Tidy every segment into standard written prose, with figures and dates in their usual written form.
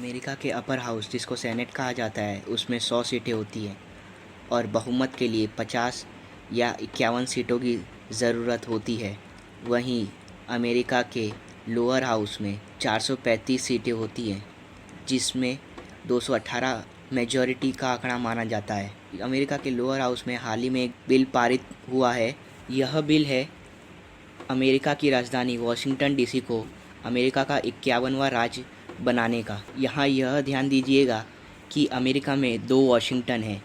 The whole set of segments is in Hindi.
अमेरिका के अपर हाउस जिसको सेनेट कहा जाता है उसमें 100 सीटें होती हैं और बहुमत के लिए 50 या 51 सीटों की ज़रूरत होती है। वहीं अमेरिका के लोअर हाउस में 435 सीटें होती हैं जिसमें 218 मेजॉरिटी का आंकड़ा माना जाता है। अमेरिका के लोअर हाउस में हाल ही में एक बिल पारित हुआ है। यह बिल है अमेरिका की राजधानी वॉशिंगटन डीसी को अमेरिका का 51वां राज्य बनाने का। यहाँ यह ध्यान दीजिएगा कि अमेरिका में 2 वॉशिंगटन हैं,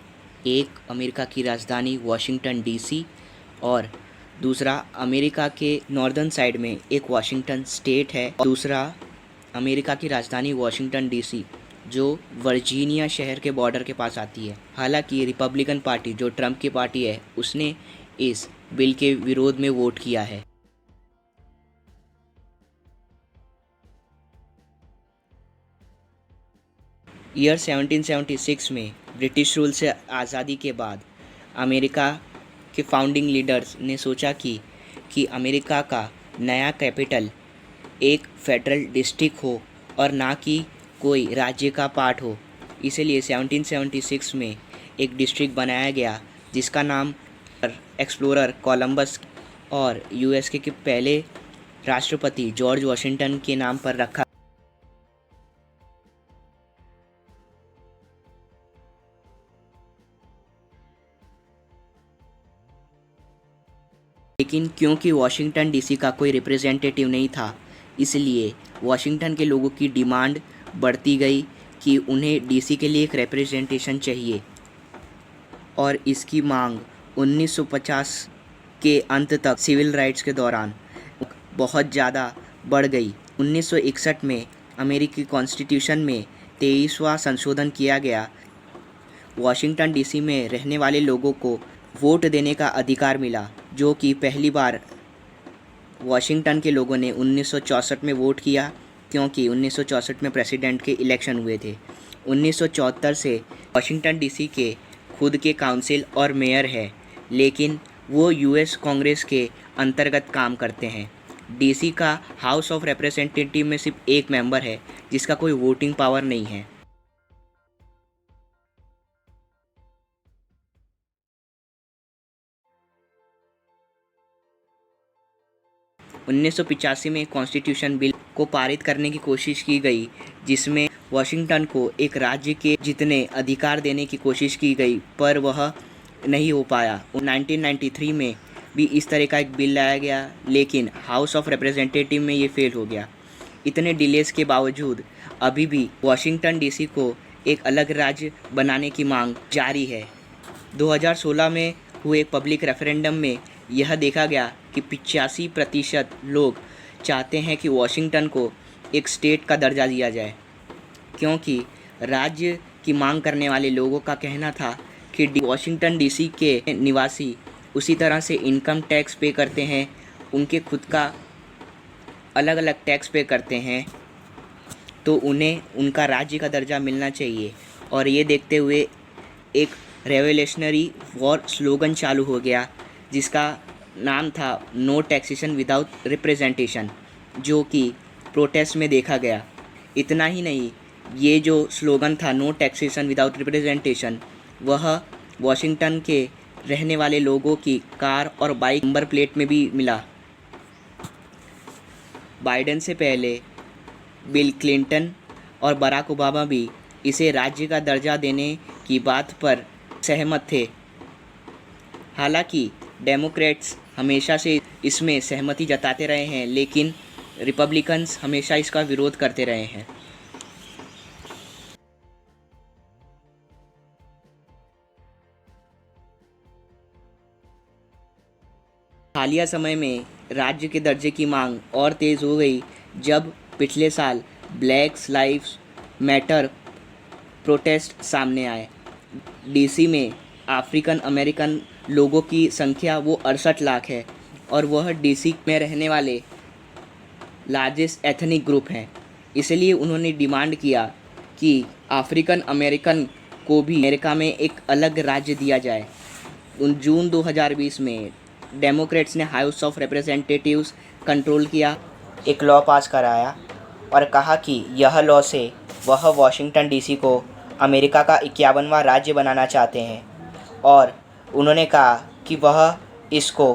एक अमेरिका की राजधानी वॉशिंगटन डीसी और दूसरा अमेरिका के नॉर्दर्न साइड में एक वॉशिंगटन स्टेट है और दूसरा अमेरिका की राजधानी वॉशिंगटन डीसी जो वर्जीनिया शहर के बॉर्डर के पास आती है। हालांकि रिपब्लिकन पार्टी जो ट्रंप की पार्टी है उसने इस बिल के विरोध में वोट किया है। ईयर 1776 में ब्रिटिश रूल से आज़ादी के बाद अमेरिका के फाउंडिंग लीडर्स ने सोचा कि अमेरिका का नया कैपिटल एक फेडरल डिस्ट्रिक्ट हो और ना कि कोई राज्य का पार्ट हो। इसलिए 1776 में एक डिस्ट्रिक्ट बनाया गया जिसका नाम एक्सप्लोरर कोलंबस और यूएस के पहले राष्ट्रपति जॉर्ज वॉशिंगटन के नाम पर रखा। लेकिन क्योंकि वॉशिंगटन डीसी का कोई रिप्रेजेंटेटिव नहीं था, इसलिए वॉशिंगटन के लोगों की डिमांड बढ़ती गई कि उन्हें डीसी के लिए एक रिप्रेजेंटेशन चाहिए और इसकी मांग 1950 के अंत तक सिविल राइट्स के दौरान बहुत ज़्यादा बढ़ गई। 1961 में अमेरिकी कॉन्स्टिट्यूशन में 23वां संशोधन किया गया। वॉशिंगटन डीसी में रहने वाले लोगों को वोट देने का अधिकार मिला, जो कि पहली बार वॉशिंगटन के लोगों ने 1964 में वोट किया क्योंकि 1964 में प्रेसिडेंट के इलेक्शन हुए थे। 1974 से वॉशिंगटन डीसी के खुद के काउंसिल और मेयर है, लेकिन वो यूएस कांग्रेस के अंतर्गत काम करते हैं। डीसी का हाउस ऑफ रिप्रेजेंटेटिव में सिर्फ एक मेंबर है जिसका कोई वोटिंग पावर नहीं है। 1985 में कॉन्स्टिट्यूशन बिल को पारित करने की कोशिश की गई जिसमें वॉशिंगटन को एक राज्य के जितने अधिकार देने की कोशिश की गई, पर वह नहीं हो पाया। 1993 में भी इस तरह का एक बिल लाया गया, लेकिन हाउस ऑफ रिप्रेजेंटेटिव में ये फेल हो गया। इतने डिलेस के बावजूद अभी भी वॉशिंगटन डीसी को एक अलग राज्य बनाने की मांग जारी है। 2016 में हुए पब्लिक रेफरेंडम में यह देखा गया कि 85% लोग चाहते हैं कि वॉशिंगटन को एक स्टेट का दर्जा दिया जाए, क्योंकि राज्य की मांग करने वाले लोगों का कहना था कि वॉशिंगटन डीसी के निवासी उसी तरह से इनकम टैक्स पे करते हैं, उनके खुद का अलग अलग टैक्स पे करते हैं, तो उन्हें उनका राज्य का दर्जा मिलना चाहिए। और ये देखते हुए एक रेवोल्यूशनरी वॉर स्लोगन चालू हो गया जिसका नाम था नो टैक्सेशन विदाउट रिप्रेजेंटेशन, जो कि प्रोटेस्ट में देखा गया। इतना ही नहीं, ये जो स्लोगन था नो टैक्सेशन विदाउट रिप्रेजेंटेशन, वह वॉशिंगटन के रहने वाले लोगों की कार और बाइक नंबर प्लेट में भी मिला। बाइडेन से पहले बिल क्लिंटन और बराक ओबामा भी इसे राज्य का दर्जा देने की बात पर सहमत थे। हालांकि डेमोक्रेट्स हमेशा से इसमें सहमति जताते रहे हैं, लेकिन रिपब्लिकन्स हमेशा इसका विरोध करते रहे हैं। हालिया समय में राज्य के दर्जे की मांग और तेज़ हो गई जब पिछले साल ब्लैक लाइव्स मैटर प्रोटेस्ट सामने आए। डीसी में अफ्रीकन अमेरिकन लोगों की संख्या वो 68 लाख है और वह डीसी में रहने वाले लार्जेस्ट एथनिक ग्रुप हैं। इसलिए उन्होंने डिमांड किया कि अफ्रीकन अमेरिकन को भी अमेरिका में एक अलग राज्य दिया जाए। जून 2020 में डेमोक्रेट्स ने हाउस ऑफ रिप्रेजेंटेटिव्स कंट्रोल किया, एक लॉ पास कराया और कहा कि यह लॉ से वह वाशिंगटन डीसी को अमेरिका का 51वां राज्य बनाना चाहते हैं और उन्होंने कहा कि वह इसको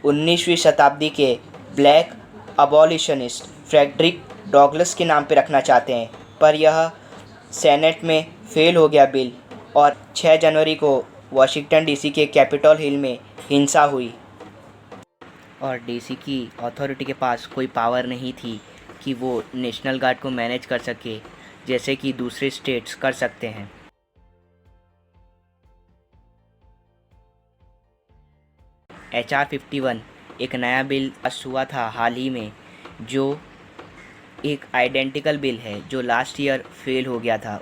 19वीं शताब्दी के ब्लैक अबॉलिशनिस्ट फ्रेडरिक डॉगलस के नाम पर रखना चाहते हैं, पर यह सेनेट में फेल हो गया बिल और 6 जनवरी को वाशिंगटन डीसी के कैपिटल हिल में हिंसा हुई और डीसी की अथॉरिटी के पास कोई पावर नहीं थी कि वो नेशनल गार्ड को मैनेज कर सके जैसे कि दूसरे स्टेट्स कर सकते हैं। HR 51 एक नया बिल पास हुआ था हाल ही में, जो एक आइडेंटिकल बिल है जो लास्ट ईयर फेल हो गया था।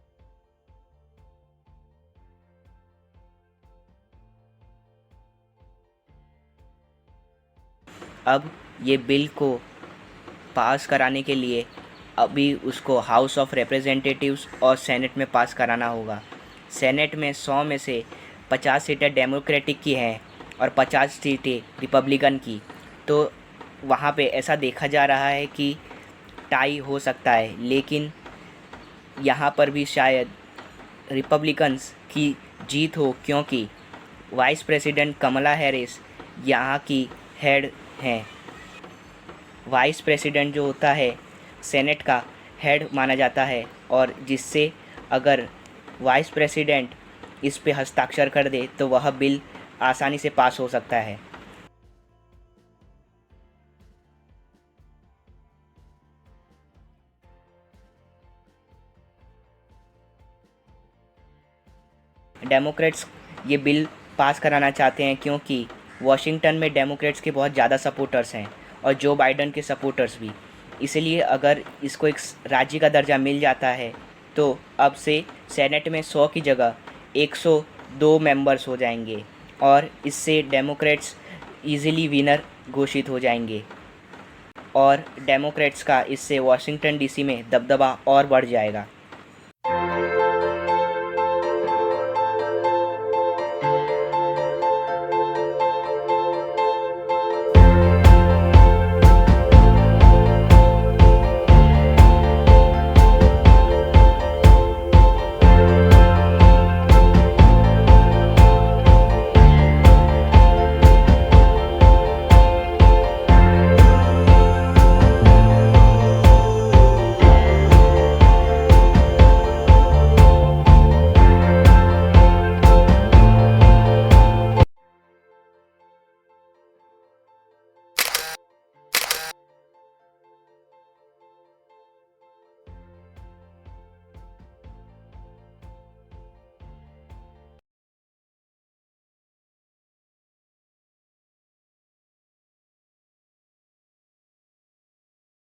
अब ये बिल को पास कराने के लिए अभी उसको हाउस ऑफ रिप्रेजेंटेटिव्स और सेनेट में पास कराना होगा। सेनेट में 100 में से 50 सीटें डेमोक्रेटिक की हैं और 50 सीटें रिपब्लिकन की, तो वहाँ पे ऐसा देखा जा रहा है कि टाई हो सकता है, लेकिन यहाँ पर भी शायद रिपब्लिकन्स की जीत हो, क्योंकि वाइस प्रेसिडेंट कमला हैरिस यहाँ की हेड हैं। वाइस प्रेसिडेंट जो होता है सेनेट का हेड माना जाता है और जिससे अगर वाइस प्रेसिडेंट इस पे हस्ताक्षर कर दे तो वह बिल आसानी से पास हो सकता है। डेमोक्रेट्स ये बिल पास कराना चाहते हैं क्योंकि वॉशिंगटन में डेमोक्रेट्स के बहुत ज़्यादा सपोर्टर्स हैं और जो बाइडन के सपोर्टर्स भी। इसलिए अगर इसको एक राज्य का दर्जा मिल जाता है तो अब से सेनेट में 100 की जगह 102 मेंबर्स हो जाएंगे और इससे डेमोक्रेट्स इजीली विनर घोषित हो जाएंगे और डेमोक्रेट्स का इससे वाशिंगटन डीसी में दबदबा और बढ़ जाएगा।